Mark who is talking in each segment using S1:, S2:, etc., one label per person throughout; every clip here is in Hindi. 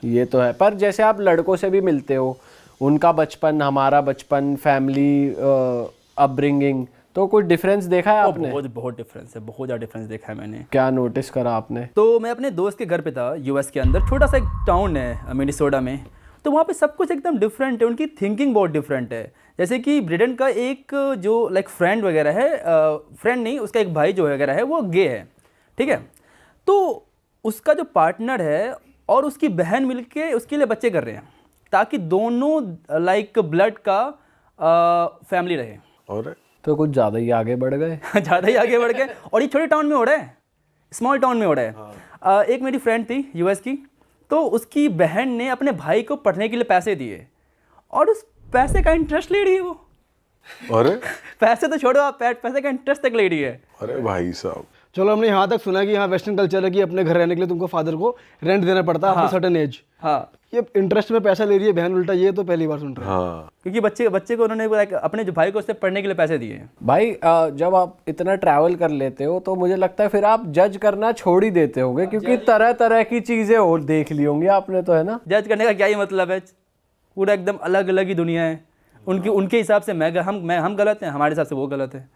S1: ये तो है, पर जैसे आप लड़कों से भी मिलते हो, उनका बचपन, हमारा बचपन, फैमिली अपब्रिंगिंग, तो कुछ डिफरेंस देखा है आपने?
S2: बहुत डिफरेंस है, बहुत ज़्यादा डिफरेंस देखा है मैंने।
S1: क्या नोटिस करा आपने?
S2: तो मैं अपने दोस्त के घर पे था, यूएस के अंदर, छोटा सा एक टाउन है मिनेसोटा में। तो वहाँ पे सब कुछ एकदम डिफरेंट है, उनकी थिंकिंग बहुत डिफरेंट है। जैसे कि ब्रिडन का एक जो लाइक फ्रेंड वगैरह है, फ्रेंड नहीं, उसका एक भाई जो वगैरह है वो गे है, ठीक है। तो उसका जो पार्टनर है और उसकी बहन मिलके उसके लिए बच्चे कर रहे हैं, ताकि दोनों लाइक ब्लड का फैमिली रहे।
S1: और तो कुछ ज़्यादा ही आगे बढ़ गए।
S2: ज़्यादा ही आगे बढ़ गए, और ये छोटे टाउन में हो रहा है, स्मॉल टाउन में हो रहा है। एक मेरी फ्रेंड थी यूएस की, तो उसकी बहन ने अपने भाई को पढ़ने के लिए पैसे दिए, और उस पैसे का इंटरेस्ट ले रही है वो।
S3: अरे
S2: पैसे तो छोड़ो, आप पैसे का इंटरेस्ट तक ले रही है।
S3: अरे भाई साहब,
S4: चलो हमने यहाँ तक सुना कि यहाँ वेस्टर्न कल्चर है कि अपने घर रहने के लिए तुमको फादर को रेंट देना पड़ता है आफ्टर सर्टेन एज।
S2: हाँ,
S4: ये इंटरेस्ट में पैसा ले रही है बहन उल्टा, ये तो पहली बार सुन रहे हैं।
S3: हाँ
S2: क्योंकि बच्चे को उन्होंने अपने जो भाई को उससे पढ़ने के लिए पैसे दिए हैं।
S1: भाई जब आप इतना ट्रैवल कर लेते हो तो मुझे लगता है फिर आप जज करना छोड़ ही देते होंगे, क्योंकि तरह तरह की चीज़ें और देख ली होंगी आपने, तो है ना?
S2: जज करने का क्या ही मतलब है, पूरा एकदम अलग अलग ही दुनिया है। उनके हिसाब से हम गलत हैं, हमारे हिसाब से वो गलत है,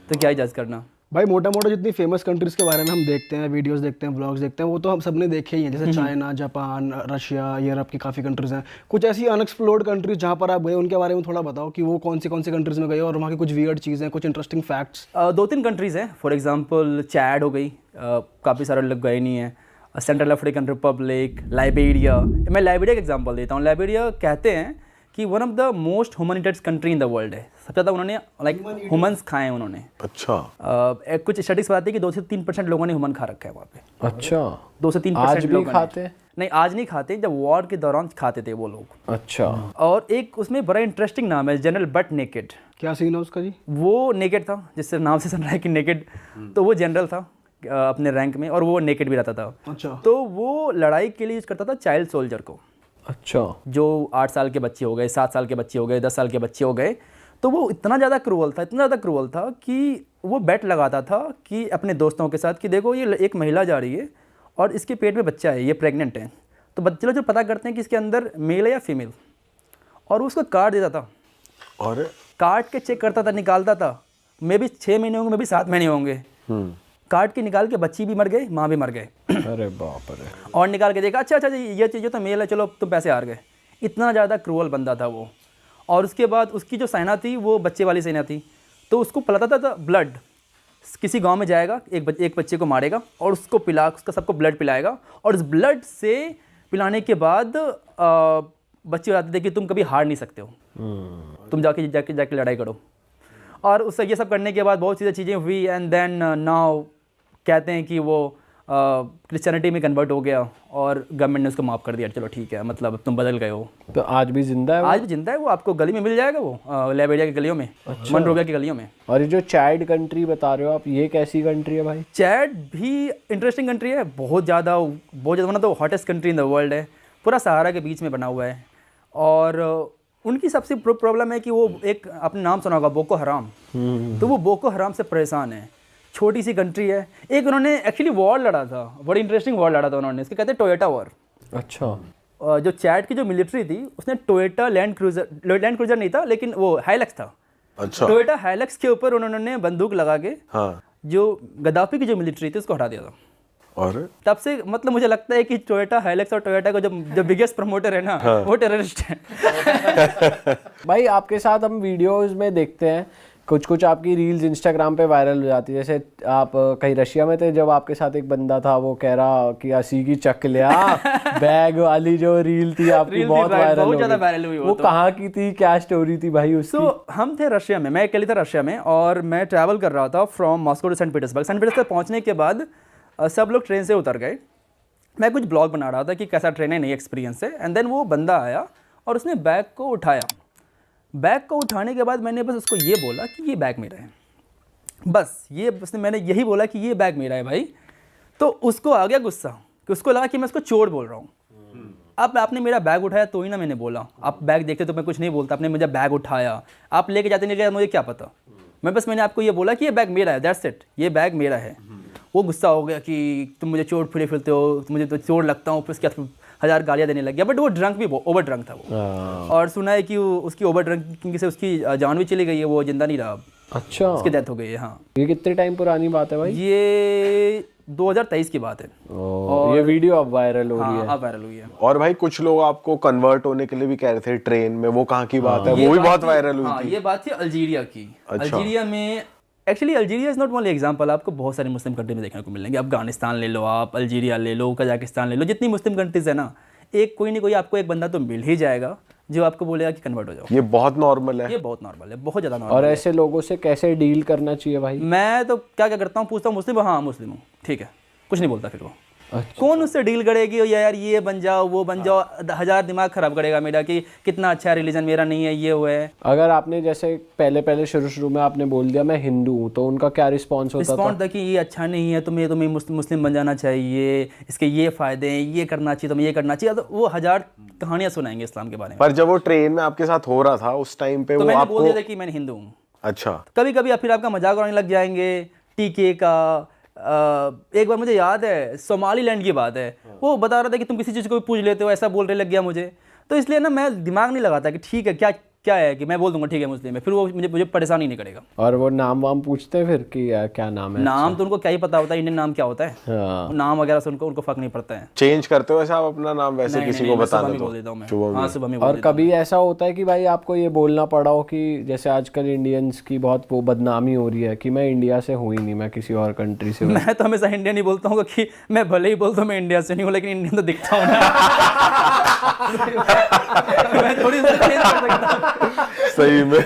S2: तो क्या ही जज करना।
S4: भाई मोटा मोटा जितनी फेमस कंट्रीज के बारे में हम देखते हैं, वीडियोस देखते हैं, व्लॉग्स देखते हैं, वो तो हम सबने देखे ही हैं, जैसे चाइना, जापान, रशिया, यूरोप की काफ़ी कंट्रीज हैं। कुछ ऐसी अनएक्सप्लोर्ड कंट्रीज जहाँ पर आप गए, उनके बारे में थोड़ा बताओ कि वो कौन सी कंट्रीज में गए और वहाँ की कुछ वियर्ड चीज़ें, कुछ इंटरेस्टिंग फैक्ट्स।
S2: 2-3 कंट्रीज़ हैं, फॉर एग्जांपल चैड हो गई, काफ़ी सारे लोग गए नहीं हैं। Central African Republic, Liberia. मैं लाइबेरिया का एग्जांपल देता हूँ। लाइबेरिया कहते हैं कि one of the most humanited country in the world है। सबसे ज़्यादा उन्होंने लाइक ह्यूमन्स खाए हैं उन्होंने।
S3: अच्छा।
S2: कुछ स्टडीज बताती है कि 2 से 3% लोगों ने ह्यूमन खा रखा है वहाँ पे।
S1: अच्छा,
S2: 2 से 3%
S1: आज भी
S2: लोगों ने।
S1: खाते हैं?
S2: नहीं, आज नहीं खाते, जब वॉर के दौरान खाते थे वो लोग।
S1: अच्छा।
S2: और एक उसमें बड़ा इंटरेस्टिंग नाम है, जनरल बट नेकेड।
S4: क्या सीन है उसका जी?
S2: वो नेकेड था, जिससे नाम से सुन रहा है कि नेकेड, तो वो जनरल था अपने रैंक में, और वो नेकेड भी रहता था।
S4: अच्छा।
S2: तो वो लड़ाई के लिए यूज करता था चाइल्ड सोल्जर को।
S1: अच्छा।
S2: जो 8 साल के बच्चे हो गए, 7 साल के बच्चे हो गए, 10 साल के बच्चे हो गए, तो वो इतना ज़्यादा क्रूअल था कि वो बेट लगाता था कि अपने दोस्तों के साथ कि देखो ये एक महिला जा रही है और इसके पेट में बच्चा है, ये प्रेग्नेंट है, तो बच्चे लोग जो पता करते हैं कि इसके अंदर मेल है या फीमेल, और उसको काट देता था।
S3: अरे
S2: काट के चेक करता था, निकालता था, मे भी 6 महीने होंगे, मे भी 7 महीने होंगे। काट के निकाल के बच्ची भी मर गए, माँ भी मर गए।
S1: अरे बाप रे।
S2: और निकाल के देखा, अच्छा ये चीज़ तो मेल है, चलो तुम पैसे हार गए। इतना ज़्यादा क्रूअल बंदा था वो। और उसके बाद उसकी जो सेना थी वो बच्चे वाली सेना थी, तो उसको पिलाता था ब्लड। किसी गांव में जाएगा, एक बच्चे को मारेगा और उसको उसका सबको ब्लड पिलाएगा, और उस ब्लड से पिलाने के बाद बच्चे बताते थे कि तुम कभी हार नहीं सकते हो, तुम जाके लड़ाई करो। और उससे ये सब करने के बाद बहुत सी चीज़ें हुई, एंड देन नाउ कहते हैं कि वो क्रिश्चियनिटी में कन्वर्ट हो गया और गवर्नमेंट ने उसको माफ़ कर दिया, चलो ठीक है, मतलब तुम बदल गए हो।
S1: तो आज भी जिंदा है वो?
S2: आज भी जिंदा है वो, आपको गली में मिल जाएगा वो, लाइबेरिया की गलियों में। अच्छा। मनरोविया की गलियों में।
S1: और ये जो चैड कंट्री बता रहे हो आप, ये कैसी कंट्री है भाई?
S2: चैड भी इंटरेस्टिंग कंट्री है, बहुत ज़्यादा one of the hottest country in the world है, पूरा सहारा के बीच में बना हुआ है। और उनकी सबसे प्रॉब्लम है कि वो एक, आपने नाम सुना होगा, बोको हराम। तो वो बोको हराम से परेशान है। छोटी सी कंट्री है। एक उन्होंने एक्चुअली वॉर लड़ा था, बड़ी इंटरेस्टिंग वॉर लड़ा था उन्होंने, इसके कहते हैं टोयोटा वॉर।
S1: अच्छा।
S2: जो चैड की जो मिलिट्री थी उसने टोयोटा लैंड क्रूजर नहीं था, लेकिन वो हाइलक्स था।
S3: अच्छा।
S2: टोयोटा हाइलक्स के ऊपर उन्होंने बंदूक लगा के जो गद्दाफी की जो मिलिट्री थी उसको हटा दिया था।
S3: और
S2: तब से मतलब मुझे लगता है कि टोयोटा हाइलक्स और टोयोटा का जो बिगेस्ट प्रमोटर है ना, वो टेररिस्ट है।
S1: भाई आपके साथ हम वीडियोस में देखते हैं, कुछ आपकी रील्स इंस्टाग्राम पे वायरल हो जाती है। जैसे आप कहीं रशिया में थे, जब आपके साथ एक बंदा था, वो कह रहा कि असी की चक लिया बैग वाली जो रील थी आपकी, बहुत वायरल हुई। वो कहाँ की थी, क्या स्टोरी थी भाई उसकी?
S2: तो हम थे रशिया में, मैं अकेले था रशिया में, और मैं ट्रैवल कर रहा था from Moscow to Saint Petersburg पहुँचने के बाद सब लोग ट्रेन से उतर गए। मैं कुछ ब्लॉग बना रहा था कि कैसा ट्रेन है, नई एक्सपीरियंस है। एंड देन वो बंदा आया और उसने बैग को उठाया। बैग को उठाने के बाद मैंने बस उसको ये बोला कि ये बैग मेरा है, बस मैंने यही बोला कि ये बैग मेरा है भाई। तो उसको आ गया गुस्सा, कि उसको लगा कि मैं उसको चोर बोल रहा हूँ। अब आपने मेरा बैग उठाया तो ही ना मैंने बोला, आप बैग देखते तो मैं कुछ नहीं बोलता, आपने मुझे बैग उठाया, आप लेके जाते नहीं गए, मुझे क्या पता। मैंने आपको ये बोला कि ये बैग मेरा है, दैट्स इट, ये बैग मेरा है। वो गुस्सा हो गया कि तुम मुझे चोर फिरे फिरते हो, मुझे तो चोर लगता हूँ, फिर उसके 1000 गालियाँ देने लग गया, बट वो ड्रंक भी ओवर ड्रंक था वो।
S1: हाँ।
S2: और सुना है कि उसकी ओवर ड्रंकिंग से उसकी जान भी चली गई है, वो जिंदा नहीं रहा अब,
S1: अच्छा,
S2: उसकी डेथ हो गई है। हाँ,
S1: ये कितने टाइम पुरानी बात है भाई?
S2: ये 2023 की बात है।
S1: और ये वीडियो अब वायरल हो रही
S2: हाँ,
S1: है।
S2: अब वायरल हुई है।
S3: और भाई कुछ लोग आपको कन्वर्ट होने के लिए भी कह रहे थे ट्रेन में, वो कहाँ की बात है? वो भी बहुत वायरल हुई
S2: हाँ,
S3: थी।
S2: ये बात थी अल्जीरिया की।
S3: अच्छा।
S2: अल्जीरिया में actually Algeria is not only example, आपको बहुत सारे मुस्लिम कंट्री में देखने को मिलेंगे। अफगानिस्तान ले लो आप, अल्जीरिया ले लो, कजाकिस्तान ले लो, जितनी मुस्लिम कंट्रीज है ना, एक कोई ना कोई आपको एक बंदा तो मिल ही जाएगा जो आपको बोलेगा कि कन्वर्ट हो जाओ।
S3: ये बहुत नॉर्मल है।
S2: ये बहुत नॉर्मल है, बहुत ज़्यादा नॉर्मल।
S1: और ऐसे लोगों से कैसे डील करना चाहिए भाई?
S2: मैं तो क्या क्या करता हूँ, पूछता हूँ मुस्लिम हो? हाँ मुस्लिम हूँ, ठीक है, कुछ नहीं बोलता फिर वो।
S1: अच्छा।
S2: कौन उससे डील करेगी यार, ये बन जाओ वो बन जाओ, 1000 दिमाग खराब करेगा मेरा कि कितना अच्छा रिलीजन मेरा नहीं है, ये वो है।
S1: अगर आपने जैसे पहले शुरू में आपने बोल दिया मैं हिंदू हूँ, तो उनका क्या रिस्पॉन्स होता था?
S2: रिस्पॉन्ड था कि ये अच्छा नहीं है, तुम्हें मुस्लिम बन जाना चाहिए, इसके ये फ़ायदे हैं, ये करना चाहिए, तुम्हें ये करना चाहिए। तो वो 1000 कहानियाँ सुनाएंगे इस्लाम के बारे में।
S3: पर जब वो ट्रेन में आपके साथ हो रहा था उस टाइम पे
S2: तो
S3: वो
S2: मैंने
S3: आपको
S2: बोल दिया था कि मैं हिंदू हूँ।
S3: अच्छा,
S2: कभी कभी फिर आपका मजाक उड़ाने लग जाएंगे टीके का। एक बार मुझे याद है, सोमालीलैंड की बात है, वो बता रहा था कि तुम किसी चीज़ को भी पूछ लेते हो, ऐसा बोलने लग गया मुझे। तो इसलिए ना मैं दिमाग नहीं लगाता कि ठीक है क्या क्या है, कि मैं बोल दूंगा ठीक है मुस्लिम है, फिर वो मुझे परेशान ही नहीं करेगा।
S1: और वो नाम वाम पूछते हैं फिर कि क्या नाम है?
S2: नाम तो उनको क्या ही पता होता है, इंडियन नाम क्या होता है।
S1: हाँ।
S2: नाम वगैरह से उनको फर्क नहीं पड़ता है।
S3: चेंज करते हो ऐसा आप अपना नाम वैसे
S2: नहीं,
S3: किसी
S2: नहीं,
S3: को
S2: मैं
S3: बता
S2: सुबह
S3: दो
S2: में
S3: तो?
S2: बोल देता हूँ मैं।
S3: सुबह में।
S2: हाँ, सुबह में बोल
S1: और
S2: देता हूँ।
S1: कभी ऐसा होता है कि भाई आपको ये बोलना पड़ा हो कि जैसे आजकल इंडियंस की बहुत वो बदनामी हो रही है कि मैं इंडिया से हूँ ही नहीं, मैं किसी और कंट्री से हूँ?
S2: मैं तो हमेशा इंडियन ही बोलता हूँ कि मैं भले ही बोलता हूँ मैं इंडिया से नहीं हूँ, लेकिन इंडियन तो दिखता हूँ ना। मैं थोड़ी सी चेंज कर सकता हूँ।
S3: सही में।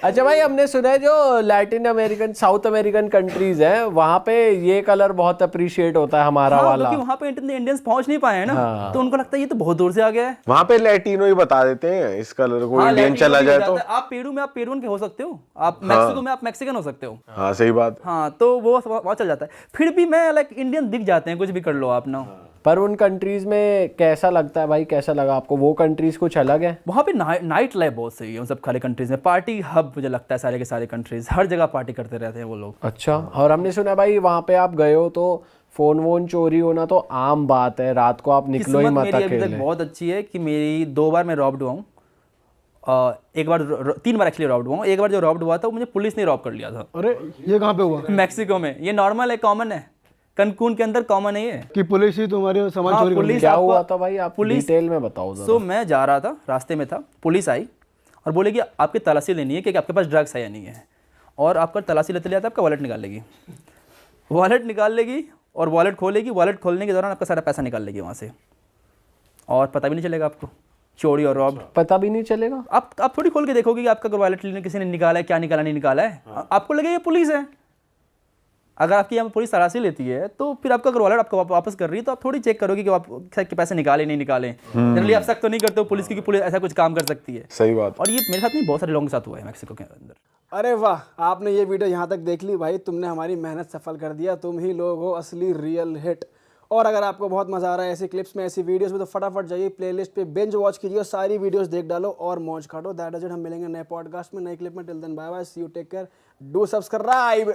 S1: अच्छा भाई, हमने सुना है जो Latin American south American countries हैं वहाँ पे ये कलर बहुत अप्रिशिएट होता है हमारा
S2: हाँ,
S1: वाला।
S2: क्योंकि वहाँ पे इंडियंस पहुँच नहीं पाए हैं ना।
S1: हाँ।
S2: तो उनको लगता है ये तो बहुत दूर से आ गया है।
S3: वहां पे लैटिनो ही बता देते हैं इस कलर को,
S2: हाँ,
S3: इंडियन
S2: लैटिनो
S3: चला
S2: भी
S3: जाए
S2: हो
S3: तो।
S2: जाता है। आप पेरू में आप पेरुअन के हो सकते हो, आप मैक्सिको में आप मैक्सिकन हो सकते हो।
S3: हाँ सही बात।
S2: हाँ, तो वो वहाँ चल जाता है। फिर भी मैं लाइक इंडियन दिख जाते हैं, कुछ भी कर लो आप ना।
S1: पर उन कंट्रीज में कैसा लगता है भाई, कैसा लगा आपको? वो कंट्रीज कुछ अलग है?
S2: वहाँ पे नाइट लाइफ बहुत सही है उन सब सारे कंट्रीज में। पार्टी हब मुझे लगता है सारे के सारे कंट्रीज, हर जगह पार्टी करते रहते हैं वो लोग।
S1: अच्छा। और हमने सुना भाई वहाँ पे आप गए हो तो फोन वोन चोरी होना तो आम बात है, रात को आप निकलो ही
S2: किस्मत
S1: मत
S2: मेरी अभी तक
S1: अकेले।
S2: बहुत अच्छी है कि मेरी 2 बार मैं रॉब्ड हुआ हूँ। एक बार 3 बार एक्चुअली रॉब्ड हुआ हूँ। एक बार जो रॉब्ड हुआ था वो मुझे पुलिस ने रॉब कर लिया था।
S4: अरे ये कहाँ पे हुआ
S2: मैक्सिको में। ये नॉर्मल है, कॉमन है, कनकून के अंदर कॉमन है ये।
S4: कि पुलिस ही तुम्हारे सामान
S2: हाँ,
S4: चोरी कर
S2: पुलिस
S1: क्या
S2: आपको-
S1: हुआ था भाई, आप
S2: पुलिस-
S1: डिटेल में बताओ जरा।
S2: सो मैं जा रहा था, रास्ते में था, पुलिस आई और बोलेगी आपकी तलाशी लेनी है कि आपके पास ड्रग्स है या नहीं है। और आपका तलाशी लेते लेते आपका वॉलेट निकाल लेगी। वॉलेट निकाल लेगी और वॉलेट खोलेगी। वॉलेट खोलने के दौरान आपका सारा पैसा निकाल लेगी वहाँ से, और पता भी नहीं चलेगा आपको। चोरी और रॉब
S1: पता भी नहीं चलेगा।
S2: आप थोड़ी खोल के देखोगे कि आपका वॉलेट लेने किसी ने निकाला है, क्या निकाला नहीं निकाला है। आपको लगेगा ये पुलिस है। अगर आपकी यहाँ पुलिस तलाशी लेती है तो फिर आपका अगर वॉलेट आपको वापस कर रही है तो आप थोड़ी चेक करोगे कि आप के पैसे निकाले नहीं निकाले। जनरली आप शक तो नहीं करते हो पुलिस की कि पुलिस ऐसा कुछ काम कर सकती है।
S3: सही बात।
S2: और ये मेरे साथ नहीं, बहुत सारे लोगों के साथ हुआ है मैक्सिको के अंदर।
S4: अरे वाह, आपने ये वीडियो यहाँ तक देख ली भाई, तुमने हमारी मेहनत सफल कर दिया। तुम ही लोग हो असली रियल हिट। और अगर आपको बहुत मजा आ रहा है ऐसी क्लिप्स में, ऐसी वीडियोस में, तो फटाफट जाइए प्लेलिस्ट पे बिंज वॉच कीजिए और सारी वीडियोस देख डालो और मौज काटो। That is it. हम मिलेंगे नए पॉडकास्ट में, नए क्लिप में। Till then bye bye, see you, take care, do subscribe.